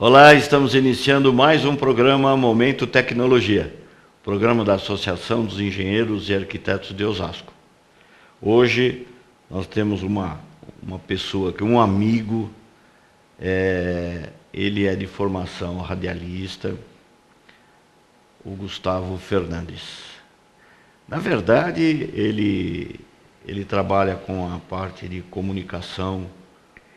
Olá, estamos iniciando mais um programa Momento Tecnologia, programa da Associação dos Engenheiros e Arquitetos de Osasco. Hoje nós temos uma pessoa, um amigo, ele é de formação radialista, o Gustavo Fernandes. Na verdade, ele trabalha com a parte de comunicação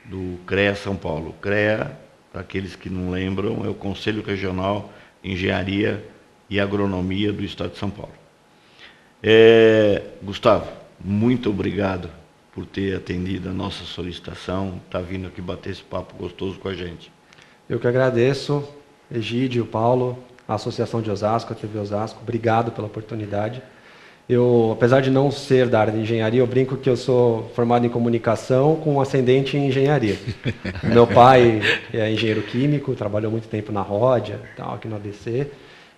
do CREA São Paulo. CREA, para aqueles que não lembram, é o Conselho Regional de Engenharia e Agronomia do Estado de São Paulo. Gustavo, muito obrigado por ter atendido a nossa solicitação, tá vindo aqui bater esse papo gostoso com a gente. Eu que agradeço, Egídio, Paulo, a Associação de Osasco, a TV Osasco, obrigado pela oportunidade. Eu, apesar de não ser da área de engenharia, eu brinco que eu sou formado em comunicação com ascendente em engenharia. Meu pai é engenheiro químico, trabalhou muito tempo na Ródia, aqui no ABC,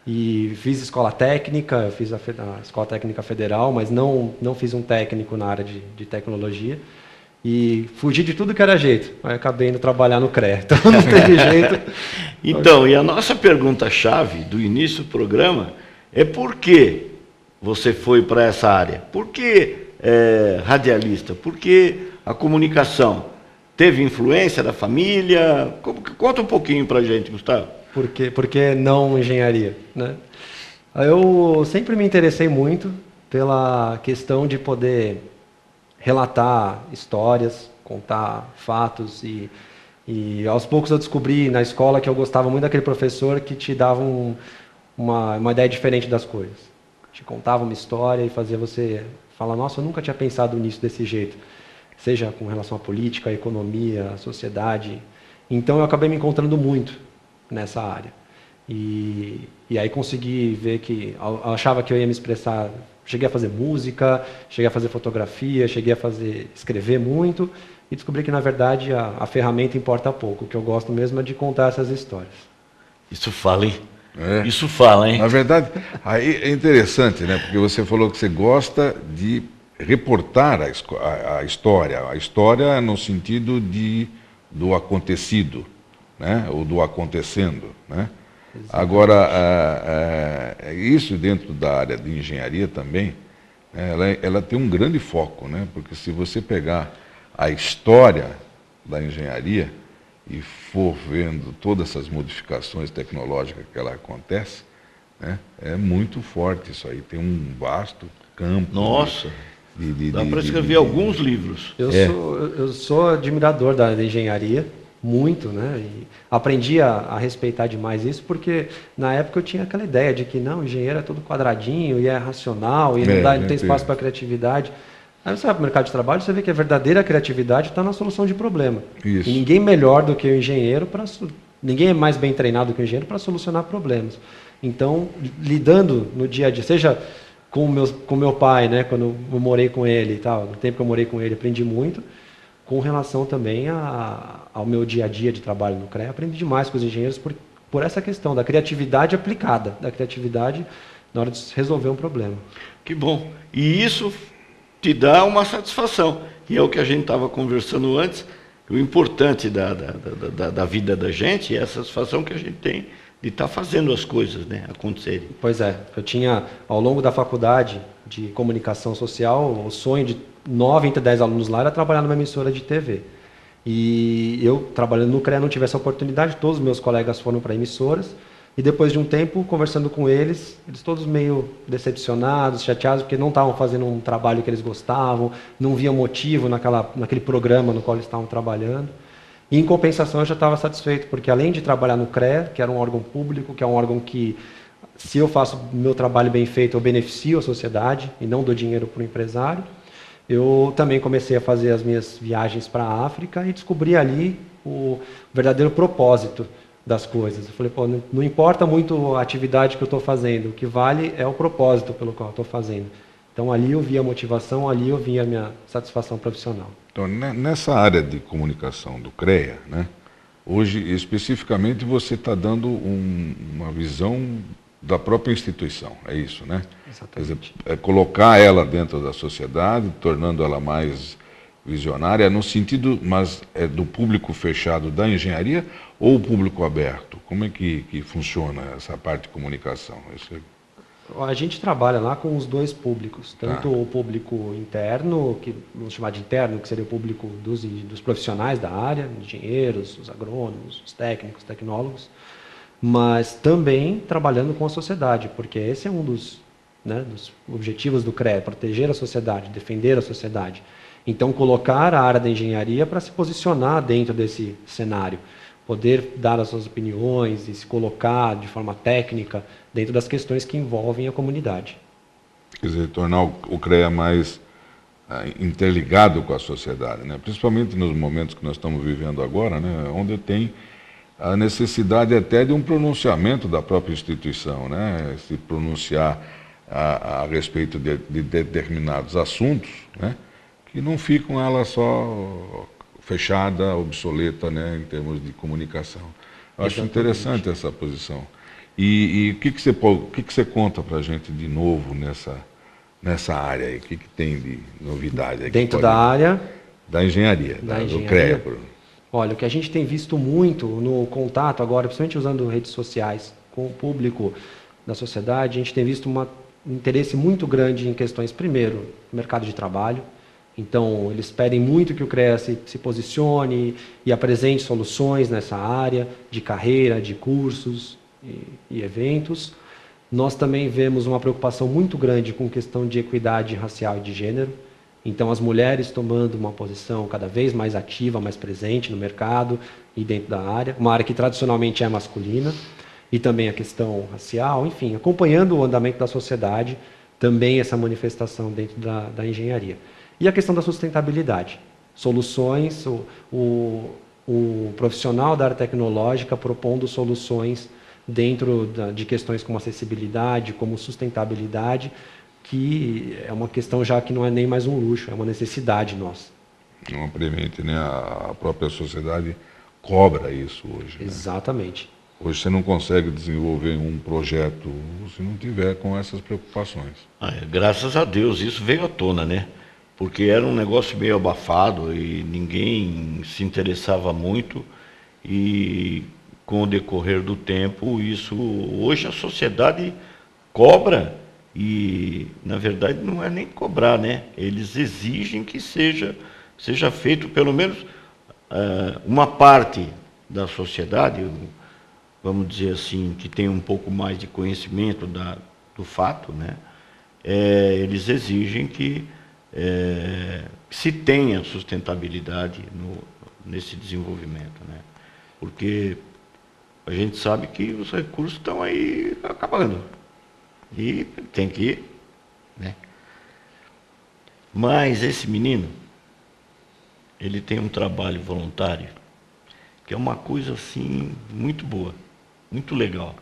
e fiz escola técnica, eu fiz a Escola Técnica Federal, mas não fiz um técnico na área de tecnologia. E fugi de tudo que era jeito, aí acabei indo trabalhar no CREA, então não teve jeito. Então, e a nossa pergunta-chave do início do programa é por que você foi para essa área? Por que radialista? Por que a comunicação? Teve influência da família? Conta um pouquinho para a gente, Gustavo. Por que não engenharia, né? Eu sempre me interessei muito pela questão de poder relatar histórias, contar fatos e aos poucos eu descobri na escola que eu gostava muito daquele professor que te dava uma ideia diferente das coisas. Te contava uma história e fazia você falar, nossa, eu nunca tinha pensado nisso desse jeito, seja com relação à política, à economia, à sociedade. Então eu acabei me encontrando muito nessa área. E aí consegui ver que, eu achava que eu ia me expressar, cheguei a fazer música, cheguei a fazer fotografia, cheguei a escrever muito, e descobri que, na verdade, a ferramenta importa pouco. O que eu gosto mesmo é de contar essas histórias. Isso fala, hein? Isso fala, hein? Na verdade, aí é interessante, né? Porque você falou que você gosta de reportar a história no sentido do acontecido, né? Ou do acontecendo, né? Exatamente. Agora, isso dentro da área de engenharia também, ela tem um grande foco, né? Porque se você pegar a história da engenharia e for vendo todas essas modificações tecnológicas que ela acontece, né, é muito forte isso aí. Tem um vasto campo. Nossa! Dá para escrever alguns livros. Eu sou admirador da engenharia, muito, né? E aprendi a respeitar demais isso, porque na época eu tinha aquela ideia de que não, engenheiro é tudo quadradinho e é racional e não tem espaço para criatividade. Aí você vai para o mercado de trabalho, você vê que a verdadeira criatividade está na solução de problema. Isso. E ninguém melhor do que o engenheiro, ninguém é mais bem treinado que o engenheiro para solucionar problemas. Então, lidando no dia a dia, seja com meu pai, né, quando eu morei com ele e tal, no tempo que eu morei com ele, aprendi muito, com relação também ao meu dia a dia de trabalho no CREA, aprendi demais com os engenheiros por essa questão da criatividade aplicada, da criatividade na hora de resolver um problema. Que bom. E isso te dá uma satisfação. E é o que a gente estava conversando antes, o importante da vida da gente é a satisfação que a gente tem de estar fazendo as coisas, né, acontecerem. Pois é, eu tinha, ao longo da faculdade de comunicação social, o sonho de 9 entre 10 alunos lá era trabalhar numa emissora de TV. E eu, trabalhando no CREA, não tive essa oportunidade, todos os meus colegas foram para emissoras, e depois de um tempo, conversando com eles todos meio decepcionados, chateados, porque não estavam fazendo um trabalho que eles gostavam, não via motivo naquele programa no qual eles estavam trabalhando. E, em compensação, eu já estava satisfeito, porque além de trabalhar no CREA, que era um órgão público, que é um órgão que, se eu faço meu trabalho bem feito, eu beneficio a sociedade e não dou dinheiro para o empresário, eu também comecei a fazer as minhas viagens para a África e descobri ali o verdadeiro propósito das coisas. Eu falei, pô, não importa muito a atividade que eu estou fazendo, o que vale é o propósito pelo qual eu estou fazendo. Então ali eu vi a motivação, ali eu vi a minha satisfação profissional. Então, nessa área de comunicação do CREA, né, hoje especificamente você está dando uma visão da própria instituição, é isso, né? Exatamente. Quer dizer, colocar ela dentro da sociedade, tornando ela mais visionária no sentido, mas é do público fechado da engenharia ou o público aberto? Como é que funciona essa parte de comunicação? A gente trabalha lá com os dois públicos, tanto o público interno, que vamos chamar de interno, que seria o público dos profissionais da área, engenheiros, os agrônomos, os técnicos, tecnólogos, mas também trabalhando com a sociedade, porque esse é um dos objetivos do CREA, proteger a sociedade, defender a sociedade. Então, colocar a área da engenharia para se posicionar dentro desse cenário, poder dar as suas opiniões e se colocar de forma técnica dentro das questões que envolvem a comunidade. Quer dizer, tornar o CREA mais interligado com a sociedade, né? Principalmente nos momentos que nós estamos vivendo agora, né? Onde tem a necessidade até de um pronunciamento da própria instituição, né? Se pronunciar a respeito de determinados assuntos, né? Que não ficam ela só fechada, obsoleta, né? Em termos de comunicação. Eu acho interessante essa posição. E o que você conta para a gente de novo nessa área aí? O que tem de novidade aí? Dentro da área? Da engenharia, do CREA. Olha, o que a gente tem visto muito no contato agora, principalmente usando redes sociais com o público da sociedade, a gente tem visto um interesse muito grande em questões, primeiro, mercado de trabalho. Então, eles pedem muito que o CREA se posicione e apresente soluções nessa área de carreira, de cursos e eventos. Nós também vemos uma preocupação muito grande com questão de equidade racial e de gênero. Então, as mulheres tomando uma posição cada vez mais ativa, mais presente no mercado e dentro da área, uma área que tradicionalmente é masculina, e também a questão racial, enfim, acompanhando o andamento da sociedade, também essa manifestação dentro da engenharia. E a questão da sustentabilidade. Soluções, o profissional da área tecnológica propondo soluções dentro de questões como acessibilidade, como sustentabilidade, que é uma questão já que não é nem mais um luxo, é uma necessidade nossa. Não premente, né? A própria sociedade cobra isso hoje. Exatamente. Né? Hoje você não consegue desenvolver um projeto se não tiver com essas preocupações. Graças a Deus, isso veio à tona, né? Porque era um negócio meio abafado e ninguém se interessava muito, e com o decorrer do tempo, hoje a sociedade cobra, e na verdade não é nem cobrar, né? Eles exigem que seja feito pelo menos uma parte da sociedade, vamos dizer assim, que tem um pouco mais de conhecimento do fato, né? Eles exigem que se tenha sustentabilidade nesse desenvolvimento, né? Porque a gente sabe que os recursos estão aí acabando e tem que ir, né? Mas esse menino, ele tem um trabalho voluntário que é uma coisa assim muito boa, muito legal.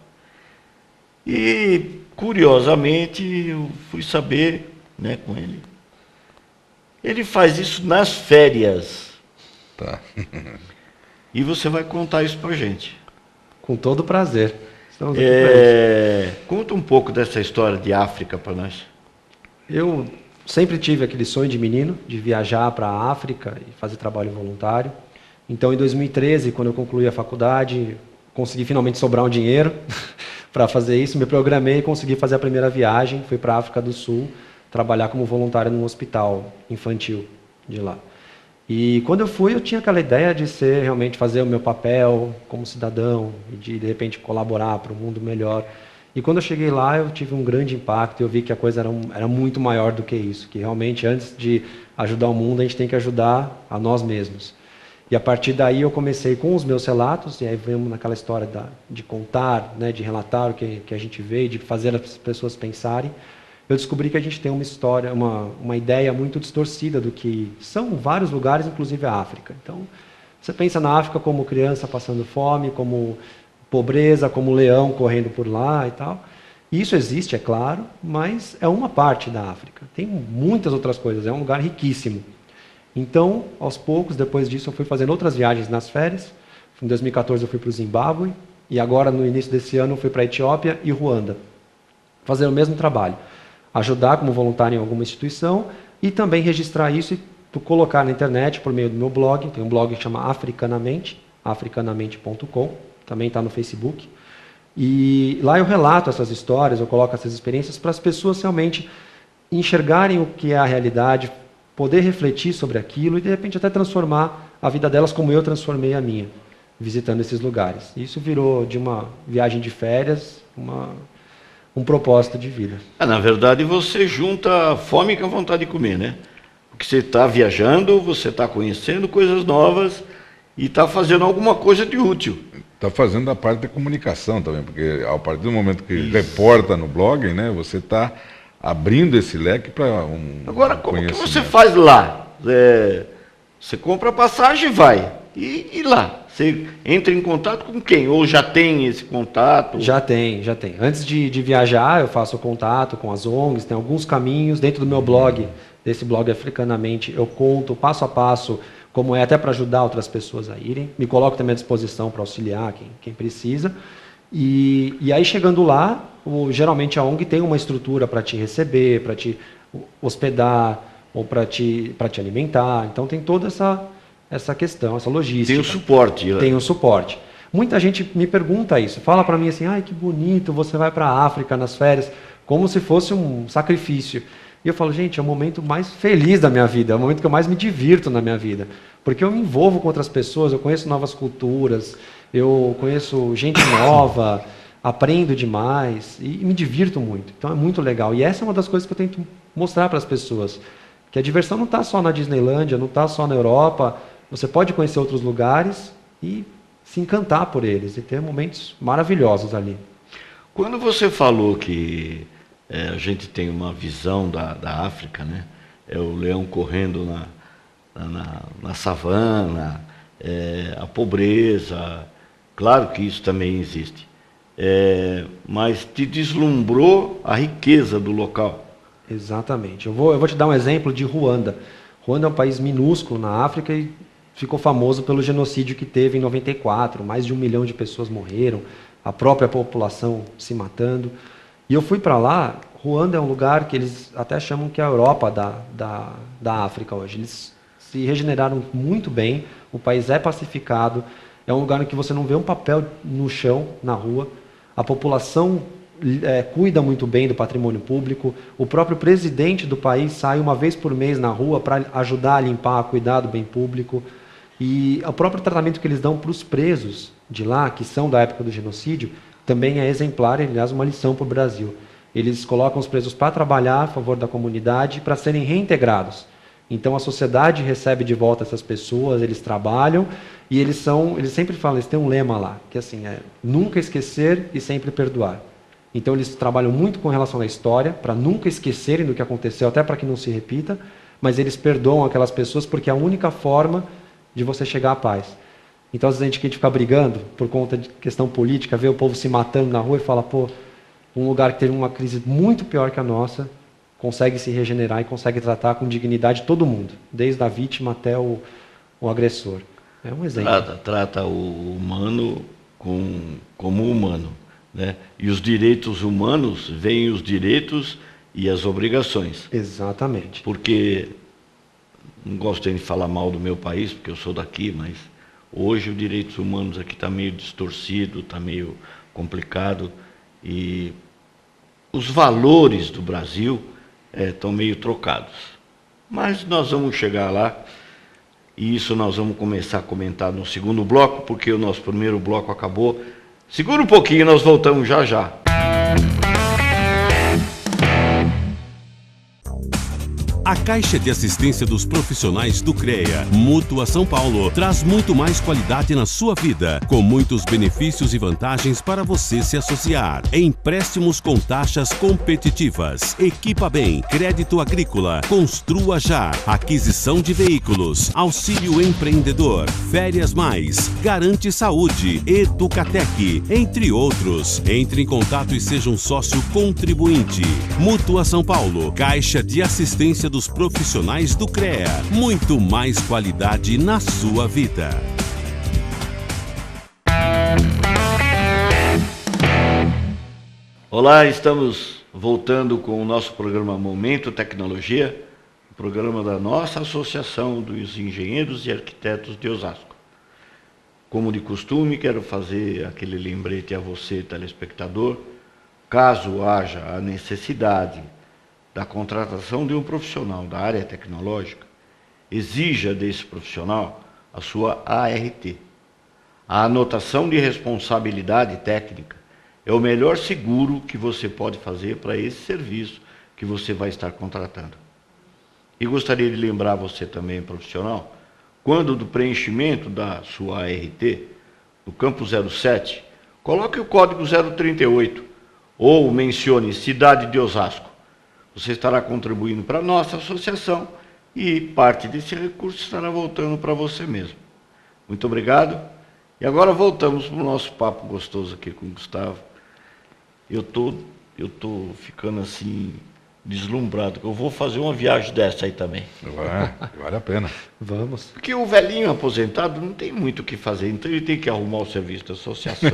E curiosamente eu fui saber, né, com ele. Ele faz isso nas férias. Tá. E você vai contar isso pra gente. Com todo prazer. Estamos aqui pra isso. Conta um pouco dessa história de África para nós. Eu sempre tive aquele sonho de menino, de viajar para a África e fazer trabalho voluntário. Então, em 2013, quando eu concluí a faculdade, consegui finalmente sobrar um dinheiro para fazer isso. Me programei e consegui fazer a primeira viagem. Fui para a África do Sul, trabalhar como voluntário num hospital infantil de lá. E quando eu fui, eu tinha aquela ideia de realmente fazer o meu papel como cidadão e de repente colaborar para um mundo melhor. E quando eu cheguei lá, eu tive um grande impacto e eu vi que a coisa era muito maior do que isso, que realmente antes de ajudar o mundo, a gente tem que ajudar a nós mesmos. E a partir daí eu comecei com os meus relatos, e aí vemos naquela história de contar, né, de relatar o que a gente vê, de fazer as pessoas pensarem. Eu descobri que a gente tem uma história, uma ideia muito distorcida do que são vários lugares, inclusive a África. Então, você pensa na África como criança passando fome, como pobreza, como leão correndo por lá e tal. Isso existe, é claro, mas é uma parte da África. Tem muitas outras coisas, é um lugar riquíssimo. Então, aos poucos, depois disso, eu fui fazendo outras viagens nas férias. Em 2014 eu fui para o Zimbábue, e agora, no início desse ano, eu fui para a Etiópia e Ruanda. Fazer o mesmo trabalho. Ajudar como voluntário em alguma instituição e também registrar isso e tu colocar na internet por meio do meu blog, tem um blog que chama Africanamente, africanamente.com, também está no Facebook. E lá eu relato essas histórias, eu coloco essas experiências para as pessoas realmente enxergarem o que é a realidade, poder refletir sobre aquilo e de repente até transformar a vida delas como eu transformei a minha, visitando esses lugares. Isso virou de uma viagem de férias um propósito de vida. Na verdade, você junta a fome com a vontade de comer, né? Porque você está viajando, você está conhecendo coisas novas e está fazendo alguma coisa de útil. Está fazendo a parte da comunicação também, porque a partir do momento que reporta no blog, né, você está abrindo esse leque para Agora, como que você faz lá? Você compra a passagem e vai. E lá? Você entra em contato com quem? Ou já tem esse contato? Já tem. Antes de viajar, eu faço contato com as ONGs, tem alguns caminhos. Dentro do meu blog, desse blog Africanamente, eu conto passo a passo como é, até para ajudar outras pessoas a irem. Me coloco também à disposição para auxiliar quem precisa. E aí, chegando lá, geralmente a ONG tem uma estrutura para te receber, para te hospedar, ou para te alimentar. Então, tem toda essa questão, essa logística. Tem o suporte. Tem o suporte. Muita gente me pergunta isso, fala para mim assim, ai, que bonito, você vai para a África nas férias, como se fosse um sacrifício. E eu falo, gente, é o momento mais feliz da minha vida, é o momento que eu mais me divirto na minha vida, porque eu me envolvo com outras pessoas, eu conheço novas culturas, eu conheço gente nova, aprendo demais e me divirto muito. Então é muito legal. E essa é uma das coisas que eu tento mostrar para as pessoas, que a diversão não está só na Disneylândia, não está só na Europa, você pode conhecer outros lugares e se encantar por eles e ter momentos maravilhosos ali. Quando você falou que a gente tem uma visão da África, né? É o leão correndo na savana, a pobreza, claro que isso também existe, mas te deslumbrou a riqueza do local. Exatamente. Eu vou te dar um exemplo de Ruanda. Ruanda é um país minúsculo na África e ficou famoso pelo genocídio que teve em 94. Mais de 1 milhão de pessoas morreram, a própria população se matando. E eu fui para lá. Ruanda é um lugar que eles até chamam que é a Europa da África hoje. Eles se regeneraram muito bem, o país é pacificado, é um lugar em que você não vê um papel no chão, na rua, a população cuida muito bem do patrimônio público, o próprio presidente do país sai uma vez por mês na rua para ajudar a limpar, a cuidar do bem público, e o próprio tratamento que eles dão para os presos de lá, que são da época do genocídio, também é exemplar, aliás, uma lição para o Brasil. Eles colocam os presos para trabalhar a favor da comunidade, para serem reintegrados. Então a sociedade recebe de volta essas pessoas, eles trabalham e eles sempre falam, eles têm um lema lá, que assim, nunca esquecer e sempre perdoar. Então eles trabalham muito com relação à história, para nunca esquecerem do que aconteceu, até para que não se repita, mas eles perdoam aquelas pessoas porque é a única forma de você chegar à paz. Então às vezes a gente fica brigando por conta de questão política, vê o povo se matando na rua e fala, pô, um lugar que teve uma crise muito pior que a nossa, consegue se regenerar e consegue tratar com dignidade todo mundo, desde a vítima até o agressor. É um exemplo. Trata o humano como humano, né? E os direitos humanos veem os direitos e as obrigações. Exatamente. Porque, não gosto de falar mal do meu país, porque eu sou daqui, mas hoje os direitos humanos aqui está meio distorcido, está meio complicado, e os valores do Brasil estão meio trocados. Mas nós vamos chegar lá, e isso nós vamos começar a comentar no segundo bloco, porque o nosso primeiro bloco acabou. Segura um pouquinho, nós voltamos já já. A Caixa de Assistência dos Profissionais do CREA, Mútua São Paulo, traz muito mais qualidade na sua vida, com muitos benefícios e vantagens para você se associar. Empréstimos com taxas competitivas, Equipa Bem, crédito agrícola, construa já, aquisição de veículos, auxílio empreendedor, férias mais, garante saúde, Educatec, entre outros. Entre em contato e seja um sócio contribuinte. Mútua São Paulo, Caixa de Assistência dos Profissionais do CREA. Muito mais qualidade na sua vida. Olá, estamos voltando com o nosso programa Momento Tecnologia, programa da nossa Associação dos Engenheiros e Arquitetos de Osasco. Como de costume, quero fazer aquele lembrete a você, telespectador, caso haja a necessidade da contratação de um profissional da área tecnológica, exija desse profissional a sua ART. A anotação de responsabilidade técnica é o melhor seguro que você pode fazer para esse serviço que você vai estar contratando. E gostaria de lembrar você também, profissional, quando do preenchimento da sua ART, no campo 07, coloque o código 038 ou mencione Cidade de Osasco. Você estará contribuindo para a nossa associação e parte desse recurso estará voltando para você mesmo. Muito obrigado. E agora voltamos para o nosso papo gostoso aqui com o Gustavo. Eu tô ficando assim deslumbrado, que eu vou fazer uma viagem dessa aí também. Vale a pena. Vamos. Porque o velhinho aposentado não tem muito o que fazer, então ele tem que arrumar o serviço da associação,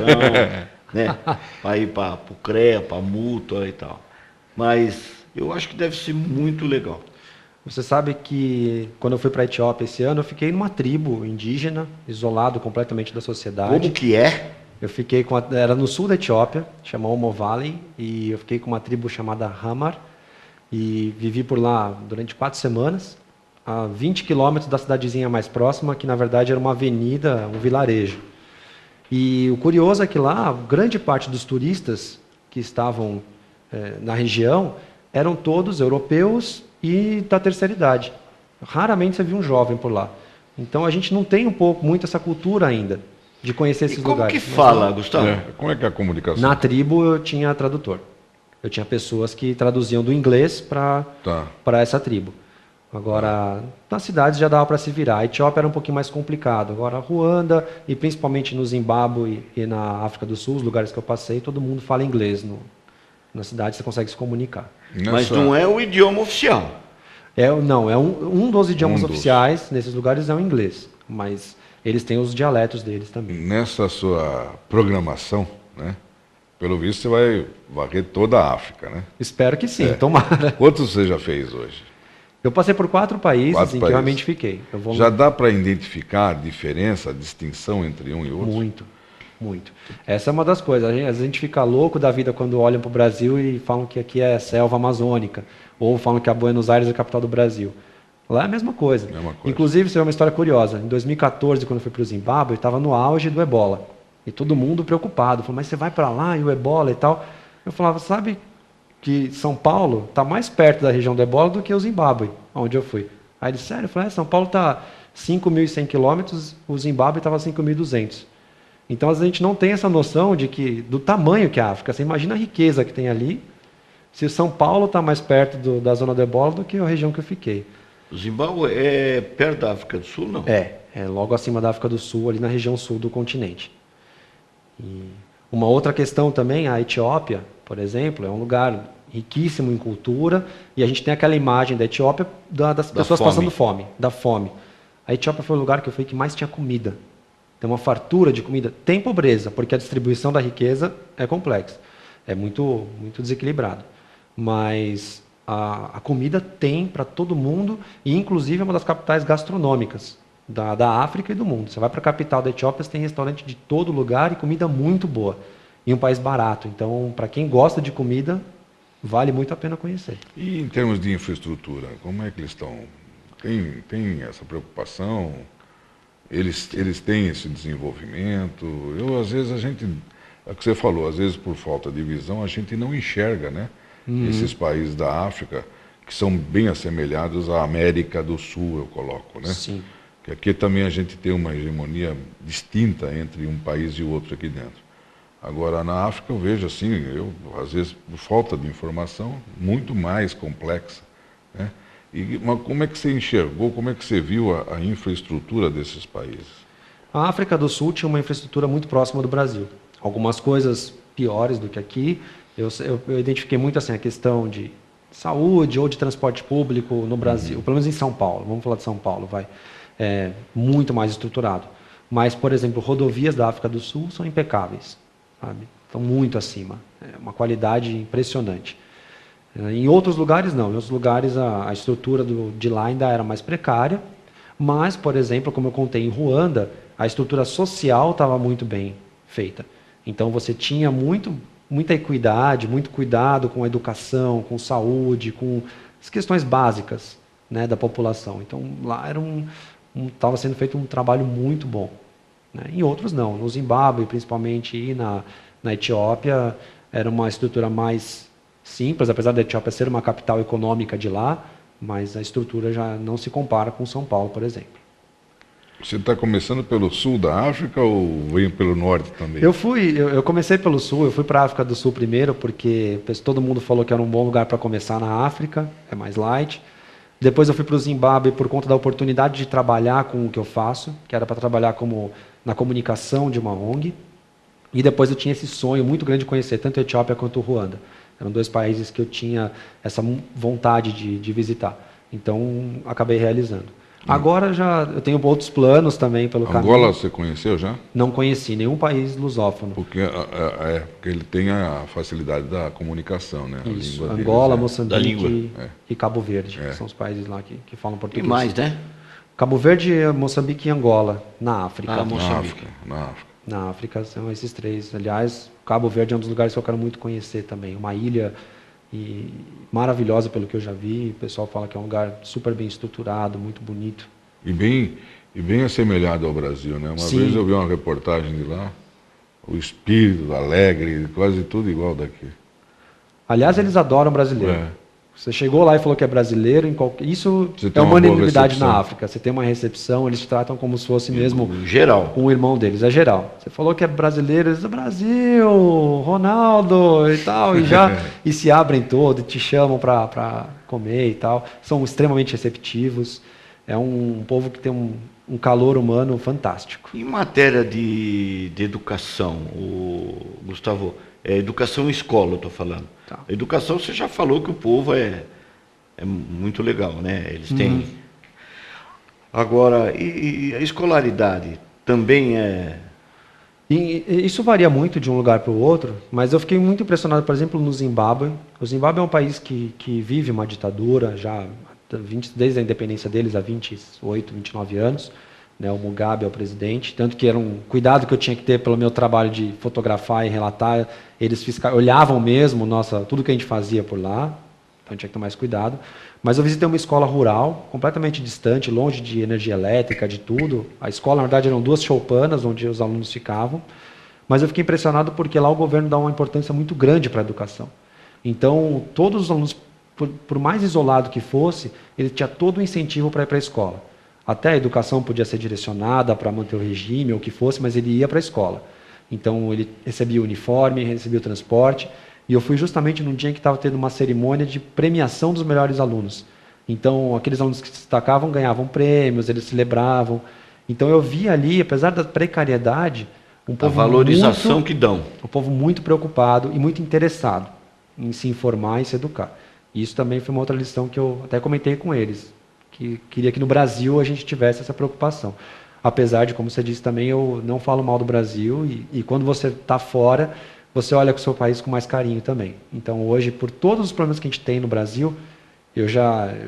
né? Para ir para o CREA, para a mútua e tal. Mas eu acho que deve ser muito legal. Você sabe que quando eu fui para a Etiópia esse ano, eu fiquei numa tribo indígena, isolado completamente da sociedade. Como que é? Eu fiquei era no sul da Etiópia, chama Omo Valley, e eu fiquei com uma tribo chamada Hamar, e vivi por lá durante 4 semanas, a 20 quilômetros da cidadezinha mais próxima, que na verdade era uma avenida, um vilarejo. E o curioso é que lá, grande parte dos turistas que estavam na região eram todos europeus e da terceira idade. Raramente você viu um jovem por lá. Então a gente não tem muito essa cultura ainda de conhecer esses lugares. Como que fala, Gustavo? Como é que é a comunicação? Na tribo eu tinha tradutor. Eu tinha pessoas que traduziam do inglês para essa tribo. Agora, nas cidades já dava para se virar. A Etiópia era um pouquinho mais complicado. Agora, Ruanda e principalmente no Zimbábue e na África do Sul, os lugares que eu passei, todo mundo fala inglês. Na cidade você consegue se comunicar. Mas não é o idioma oficial. Não, é um dos idiomas oficiais nesses lugares é o inglês. Mas eles têm os dialetos deles também. Nessa sua programação, né? Pelo visto, você vai varrer toda a África, né? Espero que sim, tomara. Quantos você já fez hoje? Eu passei por 4 países em que eu realmente fiquei. Já dá para identificar a diferença, a distinção entre um e outro? Muito, muito. Essa é uma das coisas. A gente fica louco da vida quando olham para o Brasil e falam que aqui é selva amazônica, ou falam que a Buenos Aires é a capital do Brasil. Lá é a mesma coisa. Inclusive, isso é uma história curiosa. Em 2014, quando eu fui para o Zimbábue, eu estava no auge do ebola. E todo mundo preocupado. Falou, mas você vai para lá e o ebola e tal. Eu falava, sabe que São Paulo está mais perto da região do ebola do que o Zimbábue, onde eu fui. Aí ele disse, sério? Eu falei, São Paulo está 5.100 quilômetros, o Zimbábue estava 5.200. Então, a gente não tem essa noção do tamanho que é a África. Você imagina a riqueza que tem ali, se São Paulo está mais perto da zona do ebola do que a região que eu fiquei. O Zimbábue é perto da África do Sul, não? É logo acima da África do Sul, ali na região sul do continente. E uma outra questão também, a Etiópia, por exemplo, é um lugar riquíssimo em cultura, e a gente tem aquela imagem da Etiópia das pessoas passando fome, da fome. A Etiópia foi o lugar que eu fui que mais tinha comida. Tem uma fartura de comida. Tem pobreza, porque a distribuição da riqueza é complexa. É muito, muito desequilibrado. Mas a comida tem para todo mundo, e inclusive é uma das capitais gastronômicas da África e do mundo. Você vai para a capital da Etiópia, você tem restaurante de todo lugar e comida muito boa. E um país barato. Então, para quem gosta de comida, vale muito a pena conhecer. E em termos de infraestrutura, como é que eles estão? Tem essa preocupação? Eles têm esse desenvolvimento? Às vezes, é o que você falou, às vezes por falta de visão, a gente não enxerga, né? Esses países da África, que são bem assemelhados à América do Sul, eu coloco, né? Sim. Que aqui também a gente tem uma hegemonia distinta entre um país e o outro aqui dentro. Agora, na África, eu vejo assim, às vezes, por falta de informação, muito mais complexa, né? Mas como é que você enxergou, como é que você viu a infraestrutura desses países? A África do Sul tinha uma infraestrutura muito próxima do Brasil. Algumas coisas piores do que aqui. Eu identifiquei muito assim, a questão de saúde ou de transporte público no Brasil, pelo menos em São Paulo. Vamos falar de São Paulo, vai. Muito mais estruturado. Mas, por exemplo, rodovias da África do Sul são impecáveis, sabe? Estão muito acima. É uma qualidade impressionante. Em outros lugares não, em outros lugares a estrutura de lá ainda era mais precária, mas, por exemplo, como eu contei em Ruanda, a estrutura social estava muito bem feita. Então você tinha muita equidade, muito cuidado com a educação, com saúde, com as questões básicas, né, da população. Então lá estava sendo feito um trabalho muito bom, né? Em outros não, no Zimbábue principalmente e na Etiópia era uma estrutura mais simples, apesar da Etiópia ser uma capital econômica de lá, mas a estrutura já não se compara com São Paulo, por exemplo. Você está começando pelo sul da África ou veio pelo norte também? Eu comecei pelo sul, eu fui para a África do Sul primeiro, porque todo mundo falou que era um bom lugar para começar na África, é mais light. Depois eu fui para o Zimbábue por conta da oportunidade de trabalhar com o que eu faço, que era para trabalhar na comunicação de uma ONG. E depois eu tinha esse sonho muito grande de conhecer tanto a Etiópia quanto o Ruanda. Eram 2 países que eu tinha essa vontade de visitar. Então, acabei realizando. Agora eu tenho outros planos também pelo caminho. Angola você conheceu já? Não conheci nenhum país lusófono. Porque ele tem a facilidade da comunicação, né? Isso, A língua Angola, deles, Moçambique e Cabo Verde, que são os países lá que falam E português. mais, né? Cabo Verde, Moçambique e Angola, na África. Ah, Moçambique. Na África. Na África são esses 3. Aliás, Cabo Verde é um dos lugares que eu quero muito conhecer também. Uma ilha maravilhosa pelo que eu já vi. O pessoal fala que é um lugar super bem estruturado, muito bonito. E bem assemelhado ao Brasil, né? Uma Sim. vez eu vi uma reportagem de lá, o espírito alegre, quase tudo igual daqui. Aliás, eles adoram brasileiro. É. Você chegou lá e falou que é brasileiro, isso Você é tem uma uma boa unanimidade recepção. na África. Você tem uma recepção, eles te tratam como se fosse mesmo Geral. um irmão deles, é geral. Você falou que é brasileiro, eles dizem, Brasil, Ronaldo e tal, e se abrem todo, te chamam para comer e tal. São extremamente receptivos. É um povo que tem um calor humano fantástico. Em matéria de educação, Gustavo, educação em escola, eu estou falando. Tá. Educação, você já falou que o povo é muito legal, né? Eles têm. Agora, e a escolaridade também é. E isso varia muito de um lugar para o outro, mas eu fiquei muito impressionado, por exemplo, no Zimbábue. O Zimbábue é um país que vive uma ditadura já desde a independência deles há 28, 29 anos. Né, o Mugabe é o presidente, tanto que era um cuidado que eu tinha que ter pelo meu trabalho de fotografar e relatar. Eles olhavam mesmo tudo que a gente fazia por lá, então tinha que ter mais cuidado. Mas eu visitei uma escola rural, completamente distante, longe de energia elétrica, de tudo. A escola, na verdade, eram 2 choupanas onde os alunos ficavam. Mas eu fiquei impressionado porque lá o governo dá uma importância muito grande para a educação. Então, todos os alunos, por mais isolado que fosse, ele tinha todo o incentivo para ir para a escola. Até a educação podia ser direcionada para manter o regime ou o que fosse, mas ele ia para a escola. Então, ele recebia o uniforme, recebia o transporte. E eu fui justamente num dia em que estava tendo uma cerimônia de premiação dos melhores alunos. Então, aqueles alunos que se destacavam ganhavam prêmios, eles celebravam. Então, eu vi ali, apesar da precariedade, um povo A valorização que dão. um povo muito preocupado e muito interessado em se informar e se educar. E isso também foi uma outra lição que eu até comentei com eles, que queria que no Brasil a gente tivesse essa preocupação. Apesar de, como você disse também, eu não falo mal do Brasil e quando você está fora, você olha para o seu país com mais carinho também. Então, hoje, por todos os problemas que a gente tem no Brasil, eu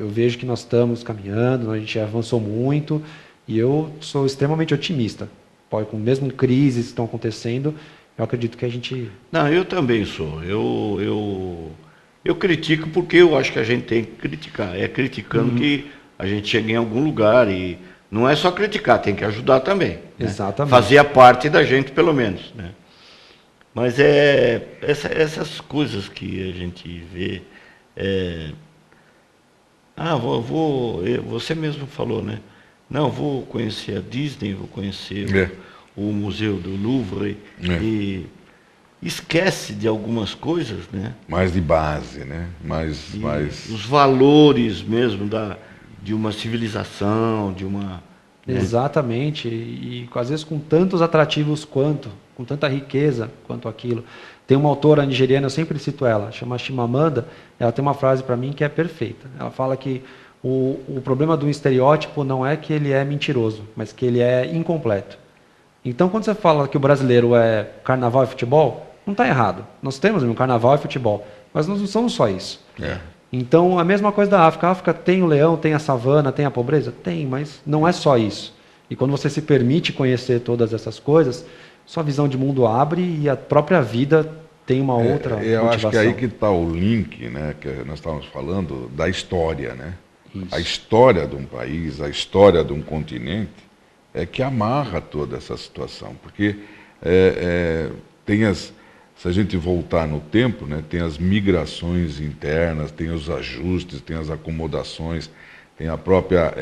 vejo que nós estamos caminhando, a gente avançou muito e eu sou extremamente otimista. Com mesmo crises que estão acontecendo, eu acredito que a gente... Não, eu também sou. Eu critico porque eu acho que a gente tem que criticar. É criticando que a gente chega em algum lugar e não é só criticar, tem que ajudar também. Né? Exatamente. Fazer a parte da gente, pelo menos. Né? Mas essas coisas que a gente vê. Você mesmo falou, né? Não, vou conhecer a Disney, vou conhecer o Museu do Louvre e esquece de algumas coisas, né? Mais de base, né? Mais... Os valores mesmo de uma civilização, de uma... Exatamente, e às vezes com tantos atrativos com tanta riqueza quanto aquilo. Tem uma autora nigeriana, eu sempre cito ela, chama Chimamanda, ela tem uma frase para mim que é perfeita. Ela fala que o problema do estereótipo não é que ele é mentiroso, mas que ele é incompleto. Então, quando você fala que o brasileiro é carnaval e futebol, não está errado. Nós temos um carnaval e futebol. Mas nós não somos só isso. É. Então, a mesma coisa da África. A África tem o leão, tem a savana, tem a pobreza? Tem, mas não é só isso. E quando você se permite conhecer todas essas coisas, sua visão de mundo abre e a própria vida tem uma outra Eu motivação. acho que aí que está o link, né, que nós estávamos falando, da história, né? Isso. A história de um país, a história de um continente, é que amarra toda essa situação. Porque se a gente voltar no tempo, né, tem as migrações internas, tem os ajustes, tem as acomodações, tem a própria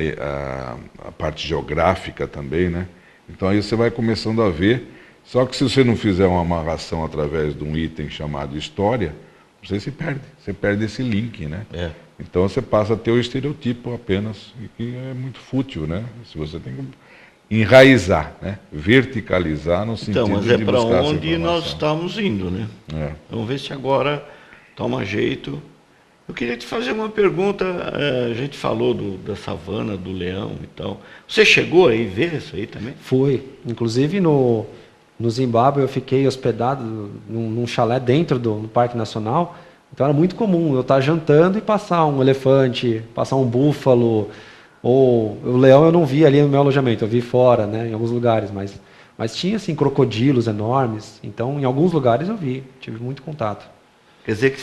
a parte geográfica também, né? Então aí você vai começando a ver, só que se você não fizer uma amarração através de um item chamado história, você se perde, você perde esse link, né? Então você passa a ter o estereotipo apenas, e que é muito fútil, né? Se você tem que enraizar, né? Verticalizar no sentido de buscar essa Então, mas é para onde informação. nós estamos indo, né? Vamos ver se agora toma jeito. Eu queria te fazer uma pergunta, a gente falou da savana, do leão e tal. Você chegou aí ver isso aí também? Fui. Inclusive no Zimbábue eu fiquei hospedado num chalé dentro do Parque Nacional. Então era muito comum eu estar jantando e passar um elefante, passar um búfalo, ou o leão eu não vi ali no meu alojamento, eu vi fora, né, em alguns lugares, mas tinha assim crocodilos enormes. Então em alguns lugares eu vi, tive muito contato. Quer dizer que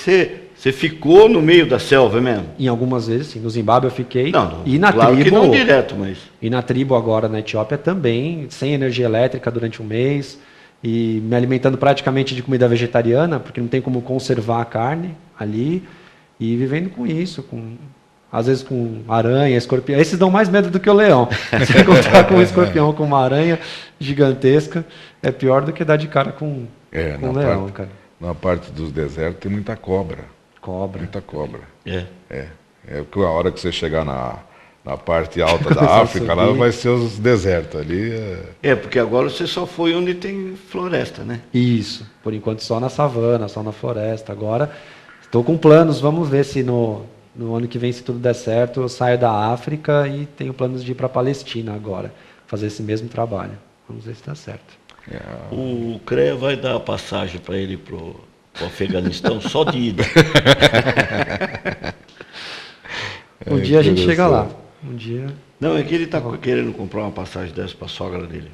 você ficou no meio da selva mesmo? Em algumas vezes, sim. No Zimbábue eu fiquei. Não, e na claro tribo, que não direto, mas... E na tribo agora, na Etiópia também, sem energia elétrica durante um mês, e me alimentando praticamente de comida vegetariana, porque não tem como conservar a carne ali, e vivendo com isso, às vezes com aranha, escorpião. Esses dão mais medo do que o leão. Se encontrar com um escorpião, com uma aranha gigantesca, é pior do que dar de cara com um leão, cara. Na parte dos desertos tem muita cobra. Muita cobra. Porque a hora que você chegar na parte alta da África, lá vai ser os desertos ali. Porque agora você só foi onde tem floresta, né? Isso. Por enquanto só na savana, só na floresta. Agora estou com planos, vamos ver se no ano que vem, se tudo der certo, eu saio da África e tenho planos de ir para a Palestina agora, fazer esse mesmo trabalho. Vamos ver se dá certo. O CREA vai dar passagem para ele para o Afeganistão só de ida. Um dia a gente chega lá. Um dia... Não, é que ele está querendo comprar uma passagem dessa para a sogra dele.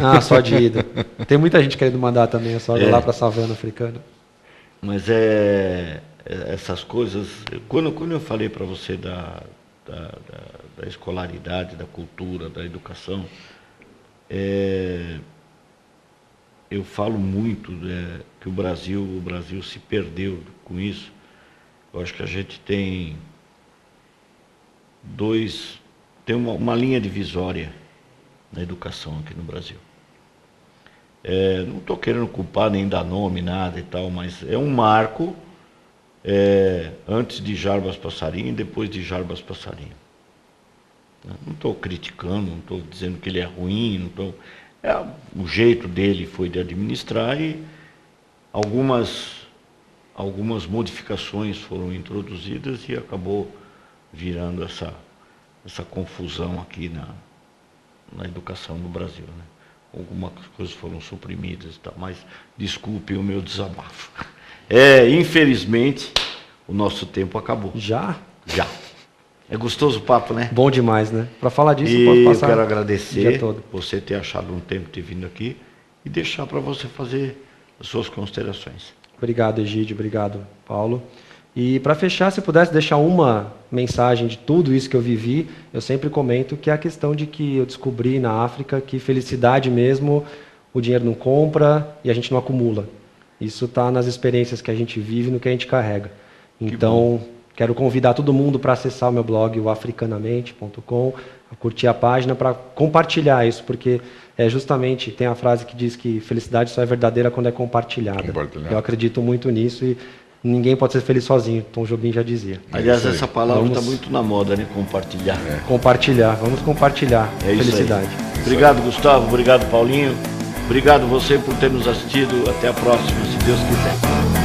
Ah, só de ida. Tem muita gente querendo mandar também a sogra lá para a savana africana. Mas essas coisas... Quando eu falei para você da escolaridade, da cultura, da educação, eu falo muito que o Brasil se perdeu com isso. Eu acho que a gente tem uma linha divisória na educação aqui no Brasil. Não estou querendo culpar nem dar nome, nada e tal, mas é um marco antes de Jarbas Passarinho e depois de Jarbas Passarinho. Não estou criticando, não estou dizendo que ele é ruim, o jeito dele foi de administrar e algumas modificações foram introduzidas e acabou virando essa confusão aqui na educação no Brasil, né? Algumas coisas foram suprimidas e tal, mas desculpe o meu desabafo. Infelizmente, o nosso tempo acabou. Já? Já. É gostoso o papo, né? Bom demais, né? Para falar disso, eu posso passar eu quero agradecer o dia todo. Você ter achado um tempo de ter vindo aqui e deixar para você fazer as suas considerações. Obrigado, Egídio. Obrigado, Paulo. E para fechar, se pudesse deixar uma mensagem de tudo isso que eu vivi, eu sempre comento que é a questão de que eu descobri na África que felicidade mesmo, o dinheiro não compra e a gente não acumula. Isso está nas experiências que a gente vive, no que a gente carrega. Então, quero convidar todo mundo para acessar o meu blog, o africanamente.com, a curtir a página para compartilhar isso, porque justamente tem a frase que diz que felicidade só é verdadeira quando é compartilhada. Eu acredito muito nisso e ninguém pode ser feliz sozinho, Tom Jobim já dizia. Aliás, essa palavra está muito na moda, né? Compartilhar. Compartilhar, vamos compartilhar felicidade. Obrigado, Gustavo, obrigado, Paulinho. Obrigado você por ter nos assistido. Até a próxima, se Deus quiser.